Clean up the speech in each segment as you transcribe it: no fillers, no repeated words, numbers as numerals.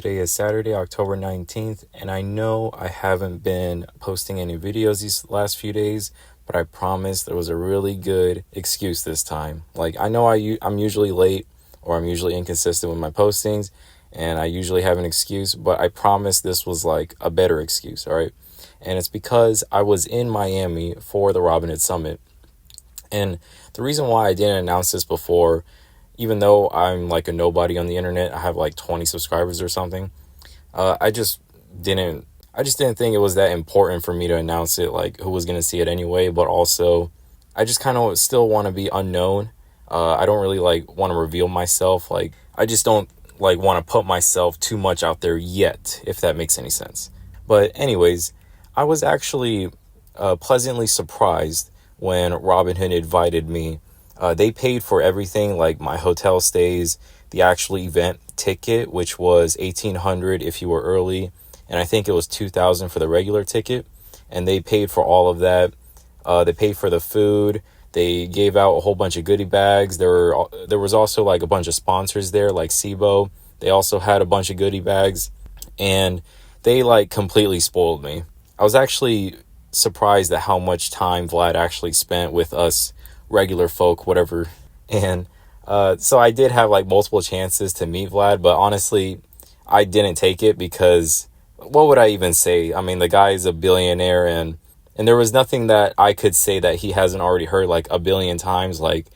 Today is Saturday, October 19th, and I know I haven't been posting any videos these last few days, but I promise there was a really good excuse this time. Like, I know I'm usually late or I'm usually inconsistent with my postings, and I usually have an excuse, but I promise this was like a better excuse, all right? And it's because I was in Miami for the Robinhood Summit. And the reason why I didn't announce this before, even though I'm like a nobody on the internet, I have like 20 subscribers or something. I just didn't think it was that important for me to announce it, like who was going to see it anyway. But also, I just kind of still want to be unknown. I don't really like want to reveal myself. Like, I just don't like want to put myself too much out there yet, if that makes any sense. But anyways, I was actually pleasantly surprised when Robinhood invited me. They paid for everything, like my hotel stays, the actual event ticket, which was $1,800 if you were early, and I think it was $2,000 for the regular ticket. And they paid for all of that. They paid for the food. They gave out a whole bunch of goodie bags. There was also like a bunch of sponsors there, like SIBO. They also had a bunch of goodie bags, and they like completely spoiled me. I was actually surprised at how much time Vlad actually spent with us regular folk, whatever. And so I did have like multiple chances to meet Vlad, but honestly, I didn't take it because what would I even say? I mean, the guy is a billionaire, and there was nothing that I could say that he hasn't already heard like a billion times. Like,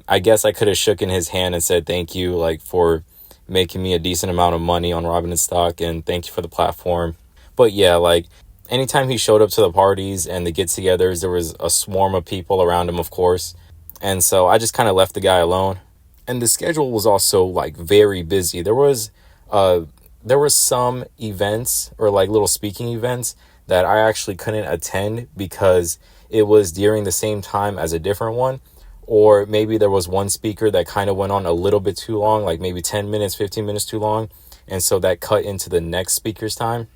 I guess I could have shooken his hand and said thank you, like, for making me a decent amount of money on Robinhood stock, and thank you for the platform. But yeah, like, anytime he showed up to the parties and the get-togethers, there was a swarm of people around him, of course. And so I just kind of left the guy alone. And the schedule was also like very busy. There was some events or like little speaking events that I actually couldn't attend because it was during the same time as a different one. Or maybe there was one speaker that kind of went on a little bit too long, like maybe 10 minutes, 15 minutes too long. And so that cut into the next speaker's time.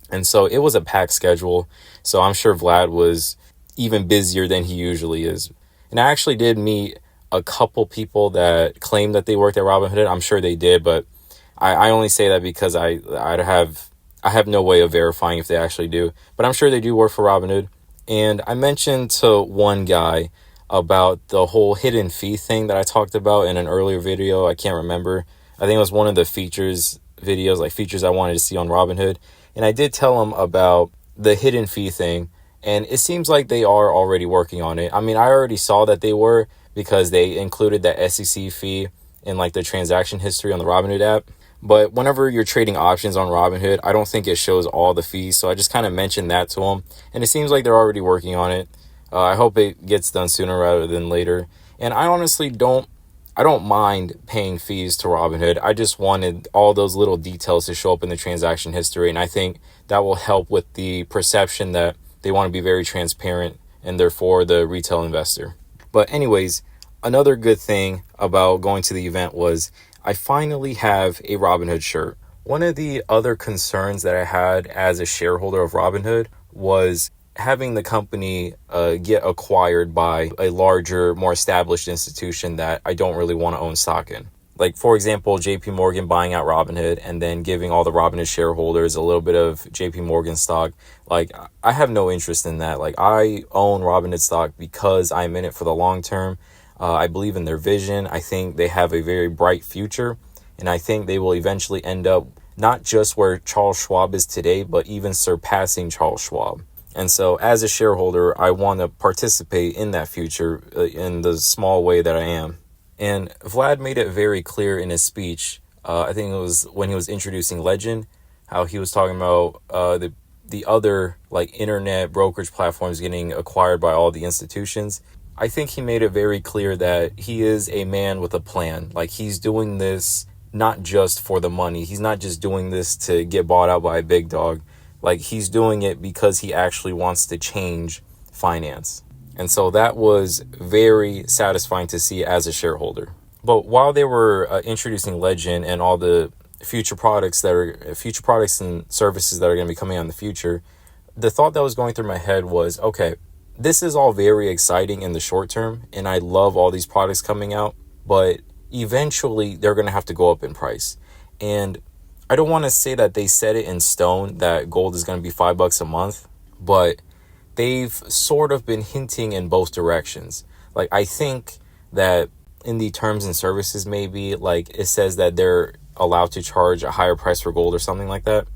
And so it was a packed schedule. So I'm sure Vlad was even busier than he usually is. And I actually did meet a couple people that claimed that they worked at Robinhood. I'm sure they did, but I only say that because I have no way of verifying if they actually do. But I'm sure they do work for Robinhood. And I mentioned to one guy about the whole hidden fee thing that I talked about in an earlier video. I can't remember. I think it was one of the features I wanted to see on Robinhood. And I did tell him about the hidden fee thing. And it seems like they are already working on it. I mean, I already saw that they were because they included that SEC fee in like the transaction history on the Robinhood app. But whenever you're trading options on Robinhood, I don't think it shows all the fees. So I just kind of mentioned that to them. And it seems like they're already working on it. I hope it gets done sooner rather than later. And I honestly don't mind paying fees to Robinhood. I just wanted all those little details to show up in the transaction history. And I think that will help with the perception that they want to be very transparent and therefore the retail investor. But anyways, another good thing about going to the event was I finally have a Robinhood shirt. One of the other concerns that I had as a shareholder of Robinhood was having the company get acquired by a larger, more established institution that I don't really want to own stock in. Like, for example, JP Morgan buying out Robinhood and then giving all the Robinhood shareholders a little bit of JP Morgan stock. Like, I have no interest in that. Like, I own Robinhood stock because I'm in it for the long term. I believe in their vision. I think they have a very bright future. And I think they will eventually end up not just where Charles Schwab is today, but even surpassing Charles Schwab. And so as a shareholder, I want to participate in that future in the small way that I am. And Vlad made it very clear in his speech. I think it was when he was introducing Legend, how he was talking about the other like internet brokerage platforms getting acquired by all the institutions. I think he made it very clear that he is a man with a plan. Like, he's doing this not just for the money. He's not just doing this to get bought out by a big dog. Like, he's doing it because he actually wants to change finance. And so that was very satisfying to see as a shareholder. But while they were introducing Legend and all the future products and services that are going to be coming out in the future, the thought that was going through my head was, okay, this is all very exciting in the short term, and I love all these products coming out, but eventually they're going to have to go up in price. And I don't want to say that they set it in stone that gold is going to be $5 a month, but they've sort of been hinting in both directions. Like, I think that in the terms and services, maybe, like, it says that they're allowed to charge a higher price for gold or something like that.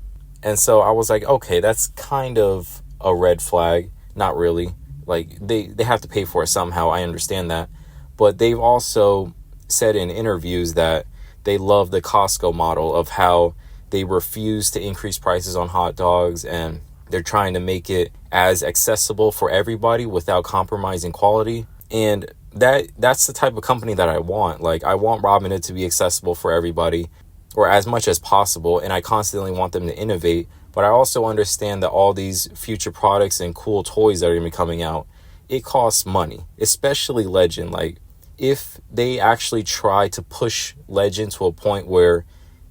And so I was like, okay, that's kind of a red flag. Not really. Like, they have to pay for it somehow. I understand that. But they've also said in interviews that they love the Costco model of how they refuse to increase prices on hot dogs, and they're trying to make it as accessible for everybody without compromising quality. And that's the type of company that I want. Like, I want Robinhood to be accessible for everybody, or as much as possible, and I constantly want them to innovate. But I also understand that all these future products and cool toys that are going to be coming out, it costs money, especially Legend. Like, if they actually try to push Legend to a point where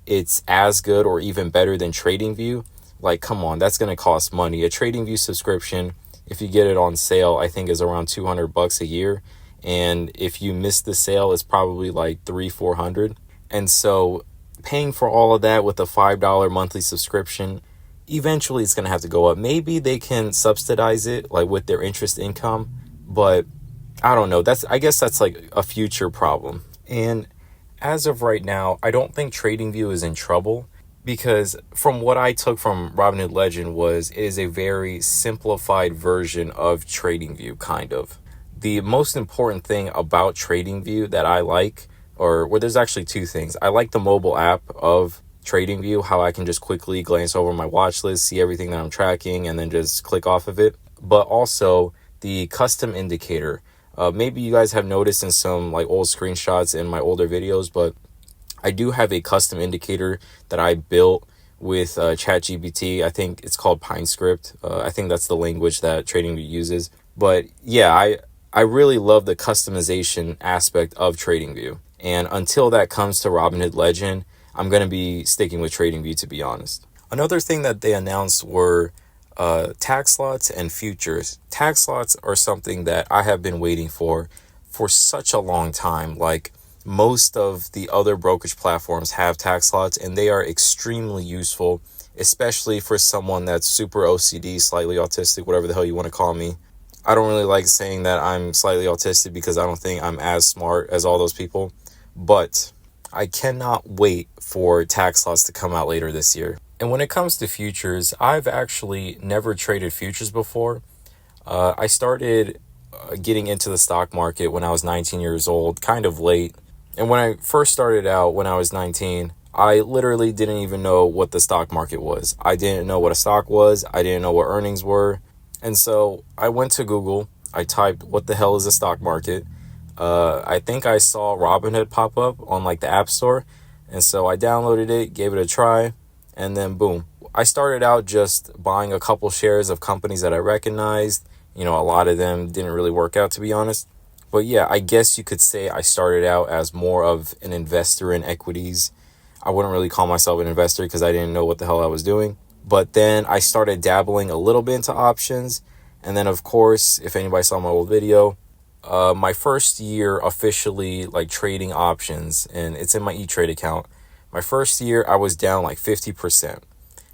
it's as good or even better than TradingView, like, come on, that's going to cost money. A TradingView subscription, if you get it on sale, I think is around $200 a year. And if you miss the sale, it's probably like $300-400. And so paying for all of that with a $5 monthly subscription, eventually it's going to have to go up. Maybe they can subsidize it, like, with their interest income, but I don't know. I guess that's like a future problem. And as of right now, I don't think TradingView is in trouble, because from what I took from Robinhood Legend was it is a very simplified version of TradingView, kind of. The most important thing about TradingView that I like, there's actually two things. I like the mobile app of TradingView, how I can just quickly glance over my watch list, see everything that I'm tracking, and then just click off of it. But also the custom indicator. Maybe you guys have noticed in some like old screenshots in my older videos, but I do have a custom indicator that I built with ChatGPT. I think it's called PineScript. I think that's the language that TradingView uses. But yeah, I really love the customization aspect of TradingView. And until that comes to Robinhood Legend, I'm going to be sticking with TradingView, to be honest. Another thing that they announced were tax lots and futures. Tax lots are something that I have been waiting for such a long time. Like, most of the other brokerage platforms have tax lots, and they are extremely useful, especially for someone that's super OCD, slightly autistic, whatever the hell you want to call me. I don't really like saying that I'm slightly autistic because I don't think I'm as smart as all those people. But I cannot wait for tax lots to come out later this year. And when it comes to futures, I've actually never traded futures before. I started getting into the stock market when I was 19 years old, kind of late. And when I first started out when I was 19, I literally didn't even know what the stock market was. I didn't know what a stock was. I didn't know what earnings were. And so I went to Google. I typed, what the hell is a stock market? I think I saw Robinhood pop up on like the App Store. And so I downloaded it, gave it a try, and then boom. I started out just buying a couple shares of companies that I recognized. You know, a lot of them didn't really work out, to be honest. But yeah, I guess you could say I started out as more of an investor in equities. I wouldn't really call myself an investor because I didn't know what the hell I was doing. But then I started dabbling a little bit into options. And then, of course, if anybody saw my old video, my first year officially like trading options, and it's in my E-Trade account. My first year, I was down like 50%.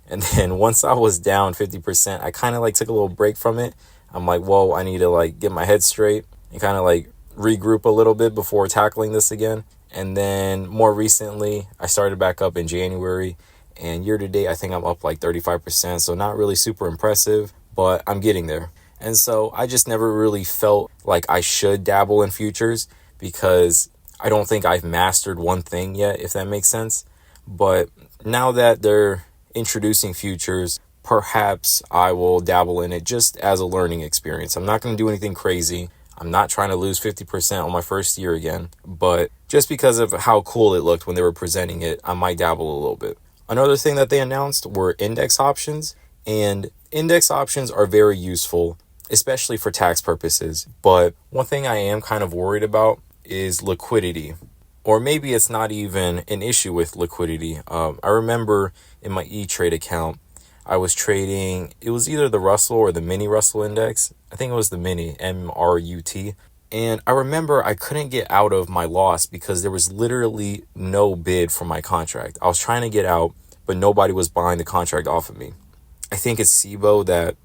And then once I was down 50%, I kind of like took a little break from it. I'm like, whoa, I need to like get my head straight and kind of like regroup a little bit before tackling this again. And then more recently, I started back up in January, and year to date, I think I'm up like 35%. So not really super impressive, but I'm getting there. And so I just never really felt like I should dabble in futures because I don't think I've mastered one thing yet, if that makes sense. But now that they're introducing futures, perhaps I will dabble in it just as a learning experience. I'm not going to do anything crazy. I'm not trying to lose 50% on my first year again, but just because of how cool it looked when they were presenting it, I might dabble a little bit. Another thing that they announced were index options, and index options are very useful, especially for tax purposes. But one thing I am kind of worried about is liquidity, or maybe it's not even an issue with liquidity. I remember in my E-Trade account, I was trading, it was either the Russell or the mini Russell index. I think it was the mini, MRUT. And I remember I couldn't get out of my loss because there was literally no bid for my contract. I was trying to get out, but nobody was buying the contract off of me. I think it's SIBO that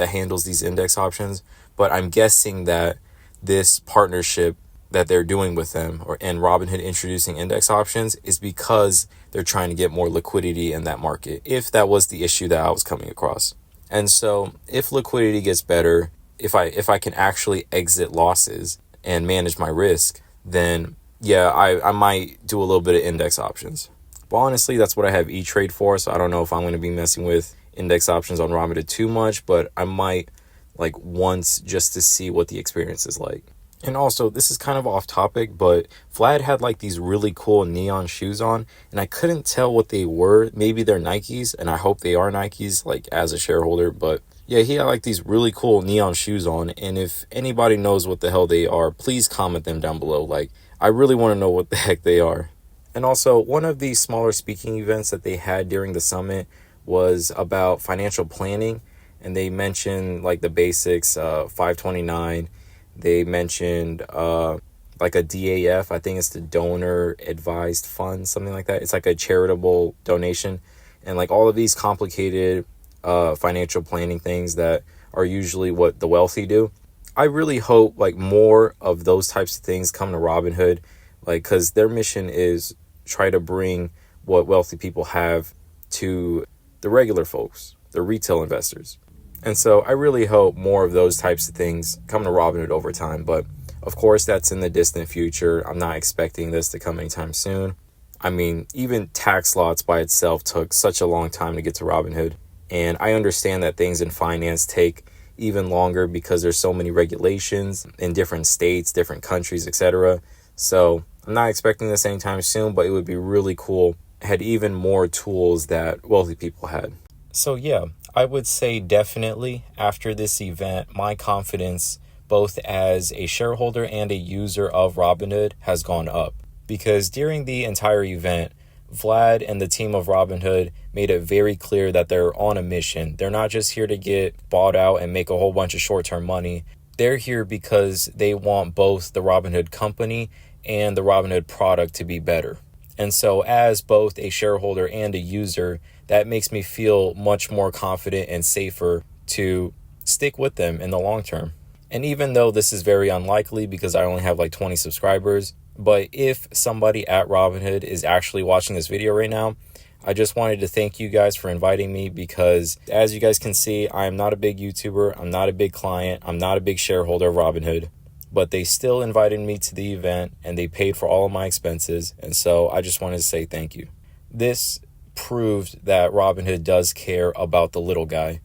handles these index options, but I'm guessing that this partnership that they're doing with them and Robinhood introducing index options is because they're trying to get more liquidity in that market, if that was the issue that I was coming across. And so if liquidity gets better, if I can actually exit losses and manage my risk, then yeah, I might do a little bit of index options. But honestly, that's what I have E-Trade for, so I don't know if I'm going to be messing with index options on Robinhood too much, but I might like once just to see what the experience is like. And also, this is kind of off topic, but Vlad had like these really cool neon shoes on, and I couldn't tell what they were. Maybe they're Nikes, and I hope they are Nikes, like as a shareholder. But yeah, he had like these really cool neon shoes on, and if anybody knows what the hell they are, please comment them down below. Like, I really want to know what the heck they are. And also, one of the smaller speaking events that they had during the summit was about financial planning, and they mentioned like the basics, 529. They mentioned like a DAF, I think it's the donor advised fund, something like that. It's like a charitable donation, and like all of these complicated financial planning things that are usually what the wealthy do. I really hope like more of those types of things come to Robinhood, like, because their mission is try to bring what wealthy people have to the regular folks, the retail investors. And so I really hope more of those types of things come to Robinhood over time. But of course, that's in the distant future. I'm not expecting this to come anytime soon. I mean, even tax lots by itself took such a long time to get to Robinhood. And I understand that things in finance take even longer because there's so many regulations in different states, different countries, etc. So I'm not expecting this anytime soon, but it would be really cool. It had even more tools that wealthy people had. So yeah, I would say definitely after this event, my confidence both as a shareholder and a user of Robinhood has gone up. Because during the entire event, Vlad and the team of Robinhood made it very clear that they're on a mission. They're not just here to get bought out and make a whole bunch of short-term money. They're here because they want both the Robinhood company and the Robinhood product to be better. And so as both a shareholder and a user, that makes me feel much more confident and safer to stick with them in the long term. And even though this is very unlikely because I only have like 20 subscribers, but if somebody at Robinhood is actually watching this video right now, I just wanted to thank you guys for inviting me, because as you guys can see, I am not a big YouTuber, I'm not a big client, I'm not a big shareholder of Robinhood, but they still invited me to the event and they paid for all of my expenses. And so I just wanted to say thank you. This proved that Robinhood does care about the little guy,